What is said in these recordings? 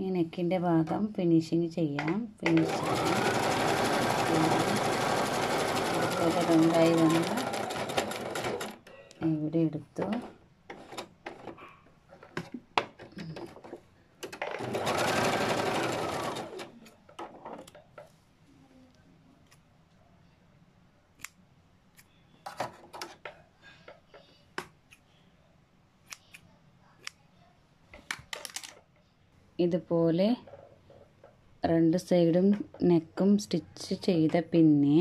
ഈ നെക്കിൻ്റെ ഭാഗം ഫിനിഷിങ് ചെയ്യാം. ഫിനിഷ് ഇതുപോലെ റൗണ്ടായി വന്ന് ഇവിടെ എടുത്തു. ഇതുപോലെ രണ്ട് സൈഡും നെക്കും സ്റ്റിച്ച് ചെയ്ത പിന്നെ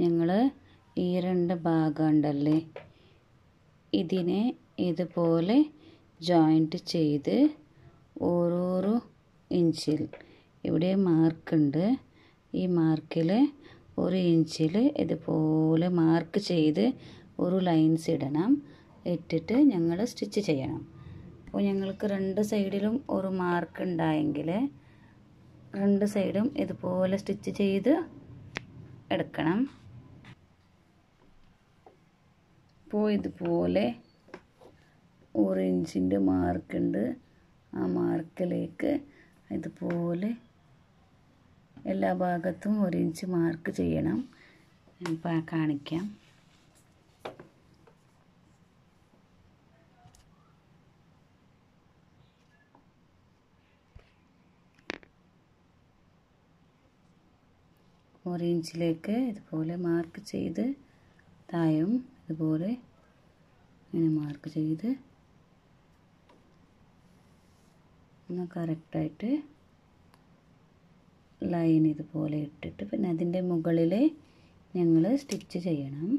ഞങ്ങൾ ഈ രണ്ട് ഭാഗം ഉണ്ടല്ലേ, ഇതിനെ ഇതുപോലെ ജോയിൻറ്റ് ചെയ്ത് ഓരോരോ ഇഞ്ചിൽ ഇവിടെ മാർക്കുണ്ട്, ഈ മാർക്കിൽ 1 ഇഞ്ചിൽ ഇതുപോലെ മാർക്ക് ചെയ്ത് ഒരു ലൈൻസ് ഇടണം. ഇട്ടിട്ട് ഞങ്ങൾ സ്റ്റിച്ച് ചെയ്യണം. അപ്പോൾ ഞങ്ങൾക്ക് രണ്ട് സൈഡിലും ഒരു മാർക്ക് ഉണ്ടായെങ്കിൽ രണ്ട് സൈഡും ഇതുപോലെ സ്റ്റിച്ച് ചെയ്ത് എടുക്കണം. അപ്പോൾ ഇതുപോലെ 1 ഇഞ്ചിൻ്റെ മാർക്കുണ്ട്. ആ മാർക്കിലേക്ക് ഇതുപോലെ എല്ലാ ഭാഗത്തും 1 ഇഞ്ച് മാർക്ക് ചെയ്യണം. ഞാൻ കാണിക്കാം. ഒരു ഇഞ്ചിലേക്ക് ഇതുപോലെ മാർക്ക് ചെയ്ത് താഴെയും ഇതുപോലെ ഇങ്ങനെ മാർക്ക് ചെയ്ത് ഒന്ന് കറക്റ്റായിട്ട് ലൈൻ ഇതുപോലെ ഇട്ടിട്ട് പിന്നെ അതിൻ്റെ മുകളിൽ ഞങ്ങൾ സ്റ്റിച്ച് ചെയ്യണം.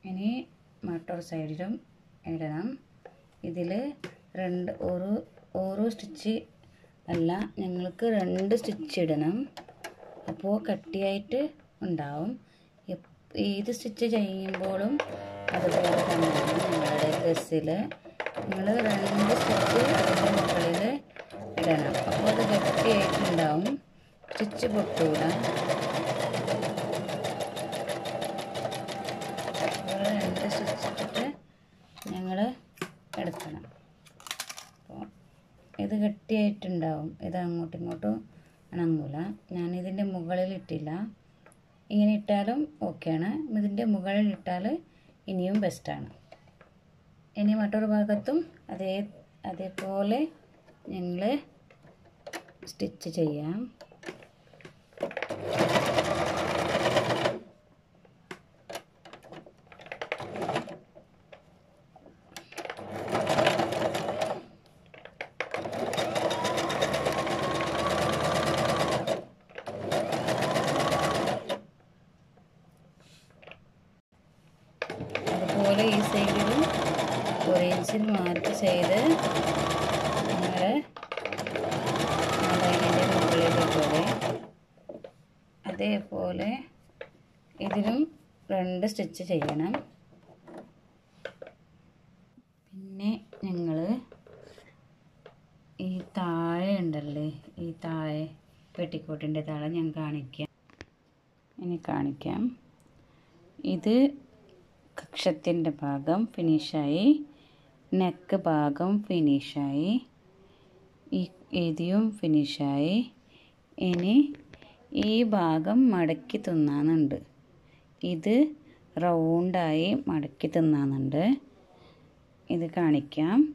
ഇനി മറ്റൊരു സൈഡിലും ഇടണം. ഇതിൽ ഓരോ സ്റ്റിച്ച് അല്ല, ഞങ്ങൾക്ക് 2 സ്റ്റിച്ച് ഇടണം. അപ്പോൾ കട്ടിയായിട്ട് ഉണ്ടാവും. ഏത് സ്റ്റിച്ച് ചെയ്യുമ്പോഴും അതുപോലെ തന്നെയാണ് നിങ്ങളുടെ ഡ്രസ്സിൽ നിങ്ങൾ 2 സ്റ്റിച്ച് അതിൻ്റെ മുകളിൽ ഇടണം. അപ്പോൾ അത് കട്ടിയായിട്ടുണ്ടാവും, സ്റ്റിച്ച് പൊട്ടൂല. 2 സ്റ്റിച്ച് ഇട്ടിട്ട് ഞങ്ങൾ എടുക്കണം. അപ്പോൾ ഇത് ഗട്ടിയായിട്ടുണ്ടാവും, ഇത് അങ്ങോട്ടും ഇങ്ങോട്ടും അനങ്ങൂല. ഞാനിതിൻ്റെ മുകളിൽ ഇട്ടില്ല. ഇങ്ങനെ ഇട്ടാലും ഓക്കെയാണ്, ഇതിൻ്റെ മുകളിൽ ഇട്ടാൽ ഇനിയും ബെസ്റ്റാണ്. ഇനി മറ്റൊരു ഭാഗത്തും അതേപോലെ ഞങ്ങൾ സ്റ്റിച്ച് ചെയ്യാം. അതുപോലെ ഈ സൈഡിലും 1 ഇഞ്ചിൽ മാർക്ക് ചെയ്ത് ഞങ്ങൾ ലൈനിൻ്റെ മുകളിലേക്കൂടെ അതേപോലെ ഇതിലും 2 സ്റ്റിച്ച് ചെയ്യണം. പിന്നെ ഞങ്ങൾ ഈ താഴെ ഉണ്ടല്ലേ, ഈ താഴെ പെട്ടിക്കോട്ടിൻ്റെ താഴെ ഞാൻ കാണിക്കാം. ഇത് കക്ഷത്തിൻ്റെ ഭാഗം ഫിനിഷായി, നെക്ക് ഭാഗം ഫിനിഷായി, ഇതിയും ഫിനിഷായി. ഇനി ഈ ഭാഗം മടക്കി തുന്നാനുണ്ട്. ഇത് റൗണ്ടായി മടക്കി തിന്നാന്നുണ്ട്. ഇത് കാണിക്കാം.